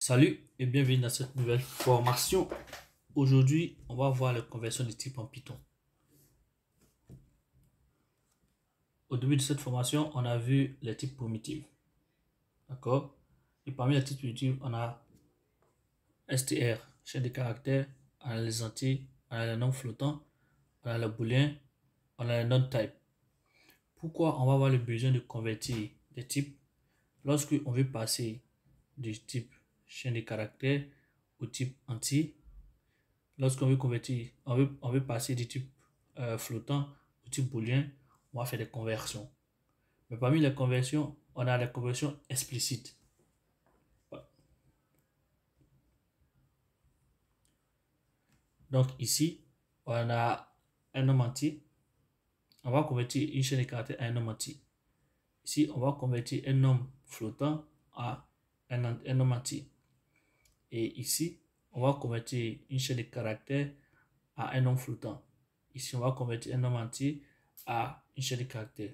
Salut et bienvenue dans cette nouvelle formation. Aujourd'hui, on va voir la conversion de type en Python. Au début de cette formation, on a vu les types primitifs. D'accord? Et parmi les types primitifs, on a str, chaîne de caractères, on a les entiers, on a les nombres flottants, on a le booléen, on a les non-type. Pourquoi on va avoir le besoin de convertir des types lorsque on veut passer du type chaîne de caractères au type entier? Lorsqu'on veut convertir, on veut passer du type flottant au type booléen, on va faire des conversions. Mais parmi les conversions, on a les conversions explicites. Donc ici, on a un nombre entier. On va convertir une chaîne de caractères à un nombre entier. Ici, on va convertir un nombre flottant à un nombre entier. Et ici, on va convertir une chaîne de caractères à un nombre flottant. Ici, on va convertir un nombre entier à une chaîne de caractères.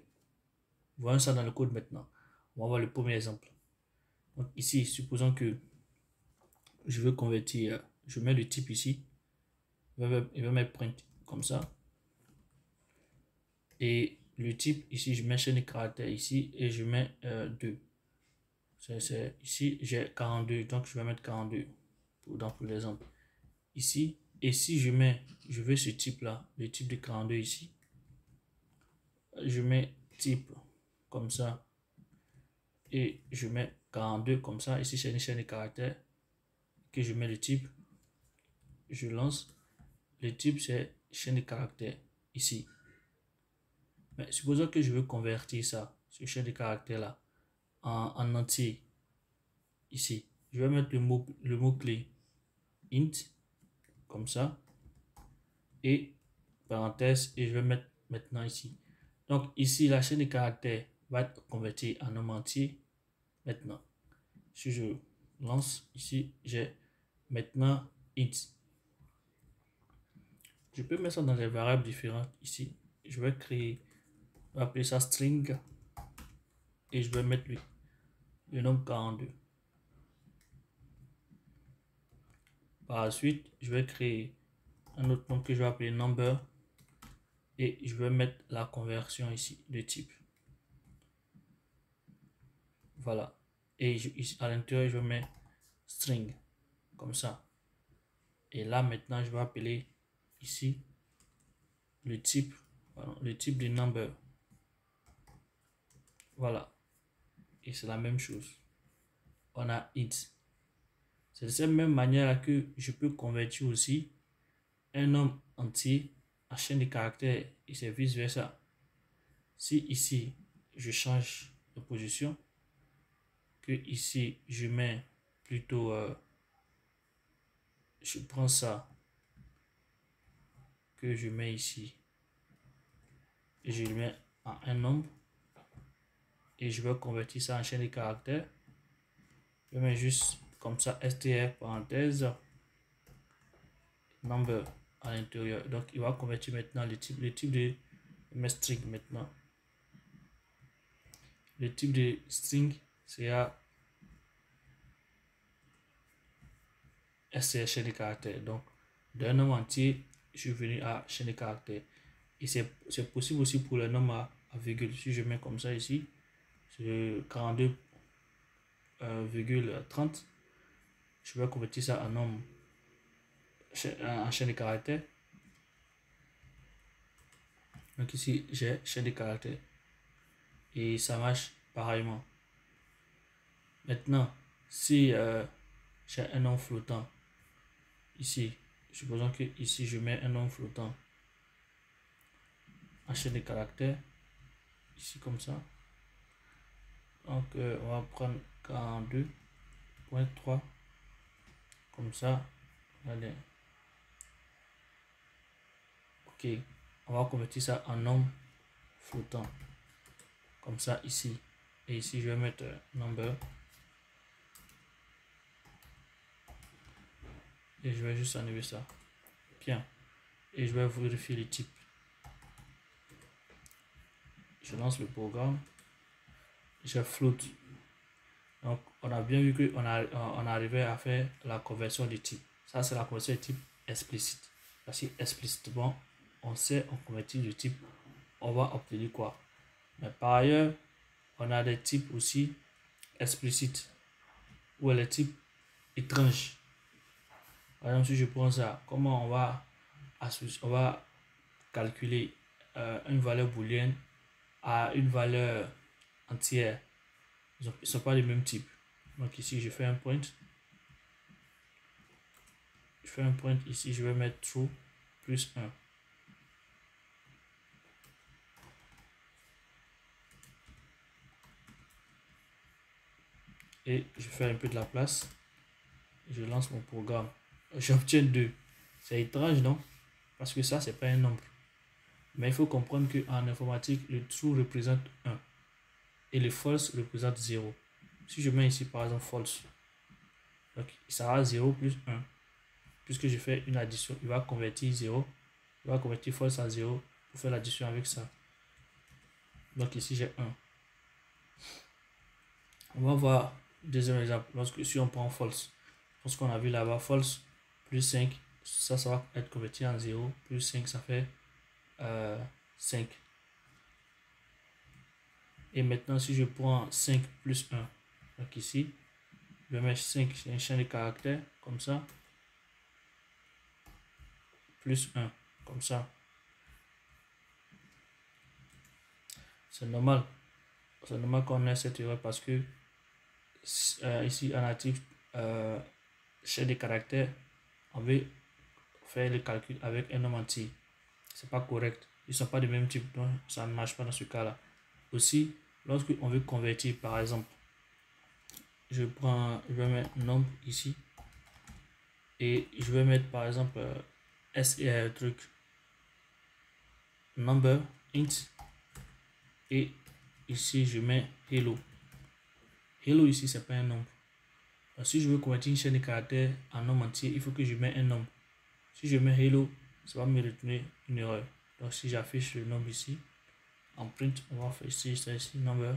Voyons ça dans le code maintenant. On va voir le premier exemple. Donc ici, supposons que je veux convertir, je mets le type ici, je vais mettre print comme ça. Et le type ici, je mets chaîne de caractères ici et je mets 2. Ici, j'ai 42, donc je vais mettre 42 pour l'exemple. Ici, et si je veux ce type là, le type de 42 ici, je mets type comme ça et je mets 42 comme ça. Ici, c'est une chaîne de caractères que je mets le type, je lance. Le type, c'est chaîne de caractères ici. Mais supposons que je veux convertir ça, ce chaîne de caractères là, en entier ici. Je vais mettre le mot-clé int comme ça et parenthèse et je vais mettre maintenant ici. Donc ici, la chaîne de caractères va être convertie en nombre entier maintenant. Si je lance ici, j'ai maintenant int. Je peux mettre ça dans des variables différentes ici. Je vais créer, on va appeler ça string et je vais mettre le nombre 42. Par la suite, je vais créer un autre nombre que je vais appeler number et je vais mettre la conversion ici de type. Voilà. Et ici, à l'intérieur, je vais mettre string comme ça. Et là, maintenant, je vais appeler ici le type, le type de number. Voilà. Et c'est la même chose. On a int. C'est de cette même manière que je peux convertir aussi un nombre entier en chaîne de caractères et c'est vice versa. Si ici, je change de position, que ici, je mets plutôt, je prends ça, que je mets ici, et je le mets en un nombre, et je vais convertir ça en chaîne de caractères. Je mets juste comme ça, str, parenthèse, number à l'intérieur. Donc, il va convertir maintenant le type de string maintenant. Le type de string, c'est à str chaîne de caractères. Donc, d'un nombre entier, je suis venu à chaîne de caractères. Et c'est possible aussi pour le nombre à virgule. Si je mets comme ça ici, c'est 42,30. Je vais convertir ça en nombre en chaîne de caractères. Donc ici, j'ai chaîne de caractères. Et ça marche pareillement. Maintenant, si j'ai un nombre flottant, ici, supposons que ici je mets un nombre flottant en chaîne de caractères, ici comme ça. Donc on va prendre 42,3 comme ça. Allez. Ok, on va convertir ça en nombre flottant comme ça ici. Et ici je vais mettre number. Et je vais juste enlever ça. Bien. Et je vais vérifier le type. Je lance le programme. Je float Donc, on a bien vu qu'on on arrivait à faire la conversion de type. Ça, c'est la conversion de type explicite. Parce que explicitement, on sait en convertir de type, on va obtenir quoi. Mais par ailleurs, on a des types aussi explicites, ou les types étranges. Par exemple, si je prends ça, comment on va calculer une valeur booléenne à une valeur entière. Ils ne sont pas du même type. Donc ici, je fais un point. Je fais un point ici, je vais mettre true plus 1. Et je fais un peu de la place. Je lance mon programme. J'obtiens 2. C'est étrange, non? Parce que ça, c'est pas un nombre. Mais il faut comprendre qu'en informatique, le true représente 1 et le false représente 0. Si je mets ici par exemple false, donc ça sera 0 plus 1. Puisque je fais une addition, il va convertir 0. Il va convertir false à 0 pour faire l'addition avec ça. Donc ici j'ai 1. On va voir deuxième exemple. Lorsque si on prend false, parce qu'on a vu là-bas false plus 5, ça va être converti en 0. Plus 5, ça fait 5. Et maintenant, si je prends 5 plus 1, donc ici, je vais mettre 5, c'est un champ de caractères, comme ça, plus 1, comme ça. C'est normal. C'est normal qu'on ait cette erreur parce que ici, en natif, champ de caractères, on veut faire le calcul avec un nombre entier. C'est pas correct. Ils ne sont pas du même type, donc ça ne marche pas dans ce cas-là. Aussi, lorsque on veut convertir, par exemple, je vais mettre nombre ici et je vais mettre par exemple truc number int et ici je mets hello. Hello ici c'est pas un nombre. Alors, si je veux convertir une chaîne de caractères en nombre entier, il faut que je mette un nombre. Si je mets hello, ça va me retourner une erreur. Donc si j'affiche le nombre ici en print, on va faire ici number.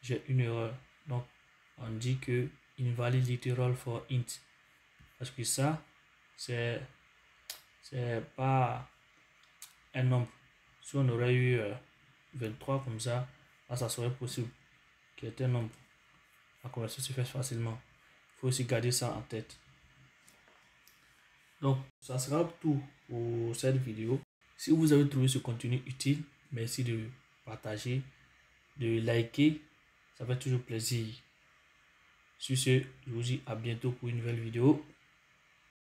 J'ai une erreur. Donc, on dit que invalid literal for int. Parce que ça, c'est pas un nombre. Si on aurait eu 23 comme ça, là, ça serait possible qu'il y ait un nombre. La conversion se fait facilement. Il faut aussi garder ça en tête. Donc, ça sera tout pour cette vidéo. Si vous avez trouvé ce contenu utile, merci de partager, de liker. Ça fait toujours plaisir. Sur ce, je vous dis à bientôt pour une nouvelle vidéo.